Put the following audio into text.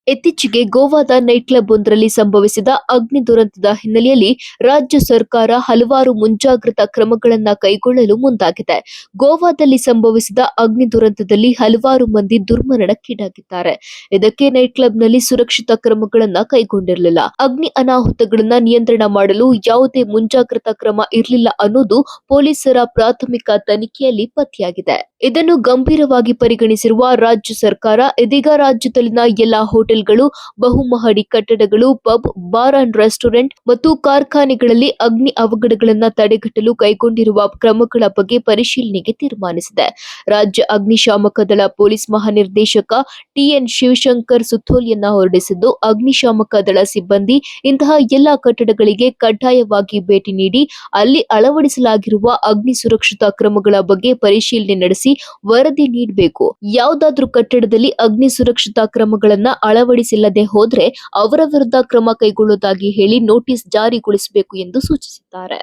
ಇತ್ತೀಚೆಗೆ ಗೋವಾದ night club ಒಂದರಲ್ಲಿ ಸಂಭವಿಸಿದ ಅಗ್ನಿ ದುರಂತದ ಹಿನ್ನೆಲೆಯಲ್ಲಿ ರಾಜ್ಯ ಸರ್ಕಾರ ಹಲವಾರು ಮುಂಜಾಗ್ರತಾ ಕ್ರಮಗಳನ್ನು ಕೈಗೊಳ್ಳಲು ಮುಂದಾಗಿದೆ. ಗೋವಾದಲ್ಲಿ ಸಂಭವಿಸಿದ ಅಗ್ನಿ ದುರಂತದಲ್ಲಿ ಹಲವಾರು ಮಂದಿ ದುರ್ಮರಣಕ್ಕೀಡಾಗಿದ್ದಾರೆ. ಇದಕ್ಕೆ ನೈಟ್ ಕ್ಲಬ್ನಲ್ಲಿ ಸುರಕ್ಷಿತ ಕ್ರಮಗಳನ್ನು ಕೈಗೊಂಡಿರಲಿಲ್ಲ. ಅಗ್ನಿ ಅನಾಹುತಗಳನ್ನು ನಿಯಂತ್ರಣ ಮಾಡಲು ಯಾವುದೇ ಮುಂಜಾಗ್ರತಾ ಕ್ರಮ ಇರಲಿಲ್ಲ ಅನ್ನೋದು ಪೊಲೀಸರ ಪ್ರಾಥಮಿಕ ತನಿಖೆಯಲ್ಲಿ ಪತ್ತೆಯಾಗಿದೆ. ಇದನ್ನು ಗಂಭೀರವಾಗಿ ಪರಿಗಣಿಸಿರುವ ರಾಜ್ಯ ಸರ್ಕಾರ ಇದೀಗ ರಾಜ್ಯದಲ್ಲಿನ ಎಲ್ಲಾ ಹೋಟೆಲ್ಗಳು, ಬಹುಮಹಡಿ ಕಟ್ಟಡಗಳು, ಪಬ್, ಬಾರ್ ಅಂಡ್ ರೆಸ್ಟೋರೆಂಟ್ ಮತ್ತು ಕಾರ್ಖಾನೆಗಳಲ್ಲಿ ಅಗ್ನಿ ಅವಘಡಗಳನ್ನು ತಡೆಗಟ್ಟಲು ಕೈಗೊಂಡಿರುವ ಕ್ರಮಗಳ ಬಗ್ಗೆ ಪರಿಶೀಲನೆಗೆ ತೀರ್ಮಾನಿಸಿದೆ. ರಾಜ್ಯ ಅಗ್ನಿಶಾಮಕ ದಳ ಪೊಲೀಸ್ ಮಹಾನಿರ್ದೇಶಕ ಟಿಎನ್ ಶಿವಶಂಕರ್ ಸುತ್ತೋಲೆಯನ್ನ ಹೊರಡಿಸಿದ್ದು, ಅಗ್ನಿಶಾಮಕ ದಳ ಸಿಬ್ಬಂದಿ ಇಂತಹ ಎಲ್ಲಾ ಕಟ್ಟಡಗಳಿಗೆ ಕಡ್ಡಾಯವಾಗಿ ಭೇಟಿ ನೀಡಿ ಅಲ್ಲಿ ಅಳವಡಿಸಲಾಗಿರುವ ಅಗ್ನಿ ಸುರಕ್ಷತಾ ಕ್ರಮಗಳ ಬಗ್ಗೆ ಪರಿಶೀಲನೆ ನಡೆಸಿ ವರದಿ ನೀಡಬೇಕು. ಯಾವುದಾದ್ರೂ ಕಟ್ಟಡದಲ್ಲಿ ಅಗ್ನಿ ಸುರಕ್ಷತಾ ಕ್ರಮಗಳನ್ನ ಅಳವಡಿಸಿಲ್ಲದೆ ಹೋದ್ರೆ ಅವರ ವಿರುದ್ಧ ಕ್ರಮ ಕೈಗೊಳ್ಳುವುದಾಗಿ ಹೇಳಿ ನೋಟಿಸ್ ಜಾರಿಗೊಳಿಸಬೇಕು ಎಂದು ಸೂಚಿಸಿದ್ದಾರೆ.